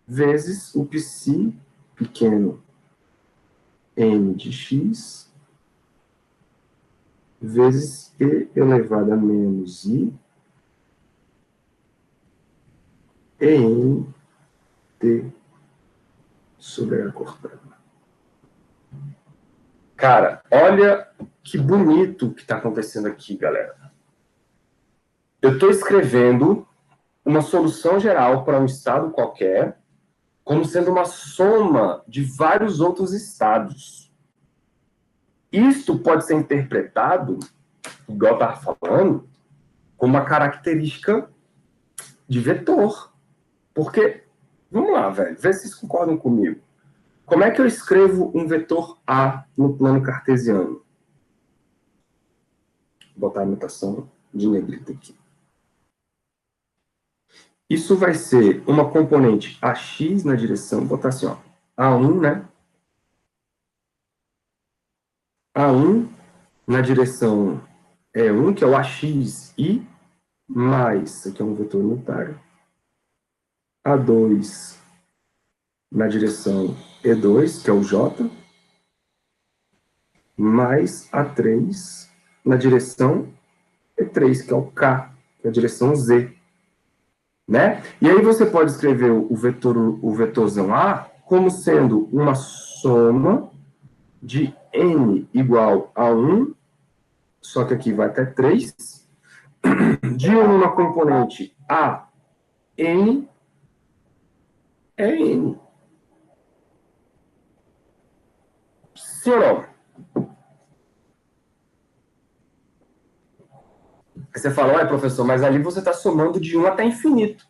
vezes o psi pequeno n de x vezes e elevado a menos i e n t sobre a cortada. Cara, olha que bonito que está acontecendo aqui, galera. Eu estou escrevendo uma solução geral para um estado qualquer, como sendo uma soma de vários outros estados. Isto pode ser interpretado, igual eu estava falando, como uma característica de vetor. Porque, vamos lá, velho, vê se vocês concordam comigo. Como é que eu escrevo um vetor A no plano cartesiano? Vou botar a notação de negrita aqui. Isso vai ser uma componente AX na direção, vou botar assim, ó, A1, né? A1 na direção E1, que é o AXI, mais, isso aqui é um vetor unitário, A2 na direção E2, que é o J, mais A3 na direção E3, que é o K, que é a direção Z. Né? E aí você pode escrever o vetorzão A como sendo uma soma de n igual a 1, só que aqui vai até 3, de uma componente A, n, é n. Sim ou não? Você fala, olha, professor, mas ali você está somando de 1 até infinito.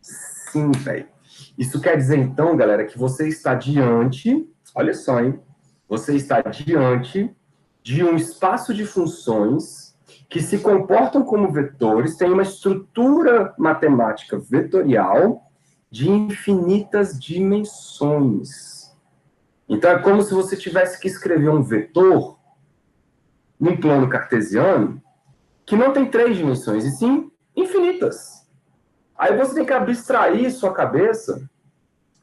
Sim, velho. Isso quer dizer, então, galera, que você está diante, olha só, hein? Você está diante de um espaço de funções que se comportam como vetores, tem uma estrutura matemática vetorial de infinitas dimensões. Então, é como se você tivesse que escrever um vetor num plano cartesiano que não tem 3 dimensões, e sim infinitas. Aí você tem que abstrair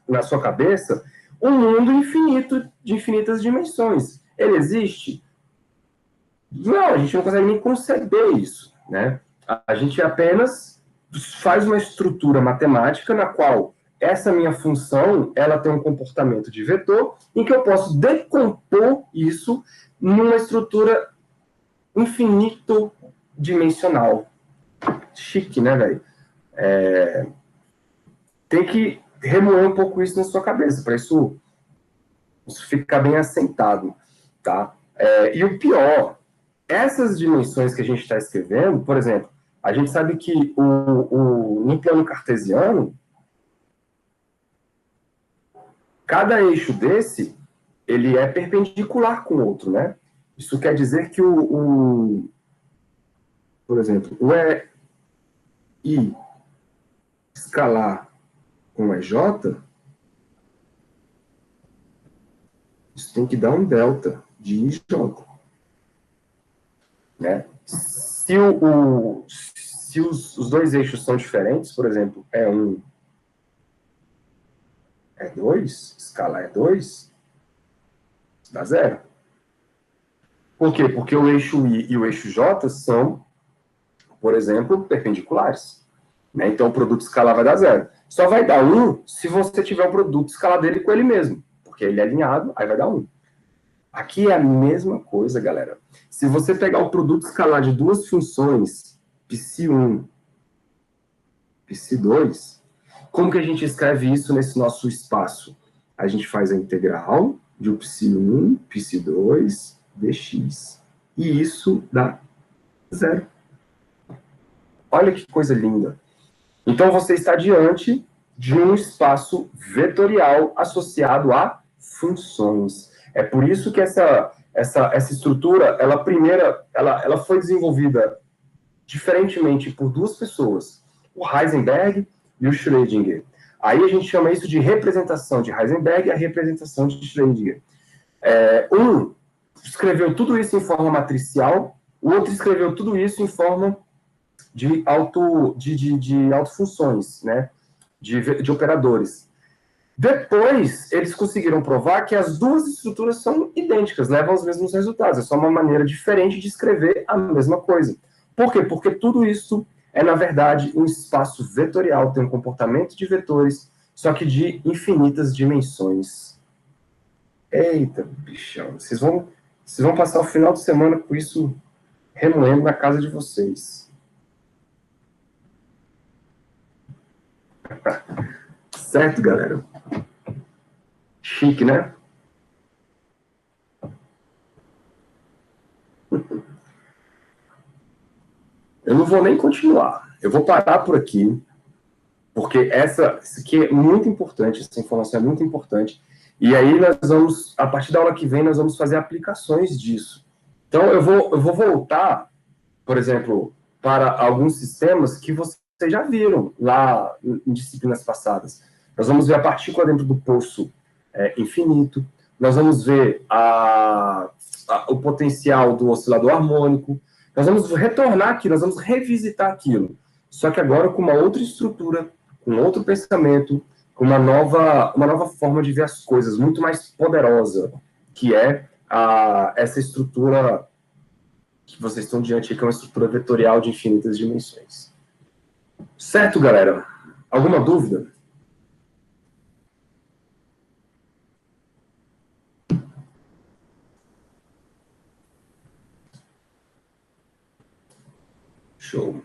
na sua cabeça, um mundo infinito, de infinitas dimensões. Ele existe? Não, a gente não consegue nem conceber isso, né? A gente apenas faz uma estrutura matemática na qual essa minha função, ela tem um comportamento de vetor, em que eu posso decompor isso numa estrutura infinito dimensional. Chique, né, velho? Tem que remoer um pouco isso na sua cabeça, para isso ficar bem assentado, tá? E o pior, essas dimensões que a gente está escrevendo, por exemplo, a gente sabe que no plano cartesiano, cada eixo desse, ele é perpendicular com o outro, né? Isso quer dizer que por exemplo, o EI escalar com EJ, isso tem que dar um delta de IJ, né? Se os dois eixos são diferentes, por exemplo, E1, E2, escalar E2, dá zero. Por quê? Porque o eixo I e o eixo J são, por exemplo, perpendiculares. Né? Então, o produto escalar vai dar zero. Só vai dar 1 se você tiver o produto escalar dele com ele mesmo. Porque ele é alinhado, aí vai dar 1. Aqui é a mesma coisa, galera. Se você pegar o produto escalar de duas funções, psi1, psi2, como que a gente escreve isso nesse nosso espaço? A gente faz a integral de psi1, psi2, dx. E isso dá zero. Olha que coisa linda. Então, você está diante de um espaço vetorial associado a funções. É por isso que essa estrutura, ela foi desenvolvida diferentemente por duas pessoas, o Heisenberg e o Schrödinger. Aí a gente chama isso de representação de Heisenberg e a representação de Schrödinger. Um escreveu tudo isso em forma matricial, o outro escreveu tudo isso em forma de autofunções, né? de operadores. Depois, eles conseguiram provar que as duas estruturas são idênticas, levam aos mesmos resultados. É só uma maneira diferente de escrever a mesma coisa. Por quê? Porque tudo isso é, na verdade, um espaço vetorial, tem um comportamento de vetores, só que de infinitas dimensões. Eita, bichão, vocês vão passar o final de semana com isso remoendo na casa de vocês. Certo, galera? Chique, né? Eu não vou nem continuar. Eu vou parar por aqui, porque isso aqui é muito importante, essa informação é muito importante. E aí nós vamos, a partir da aula que vem, nós vamos fazer aplicações disso. Então, eu vou voltar, por exemplo, para alguns sistemas que vocês já viram lá em disciplinas passadas. Nós vamos ver a partícula dentro do poço infinito, nós vamos ver o potencial do oscilador harmônico, nós vamos retornar aqui, nós vamos revisitar aquilo, só que agora com uma outra estrutura, com outro pensamento, com uma nova forma de ver as coisas, muito mais poderosa, que é essa estrutura que vocês estão diante, que é uma estrutura vetorial de infinitas dimensões. Certo, galera? Alguma dúvida? Show.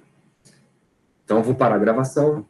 Então, eu vou parar a gravação.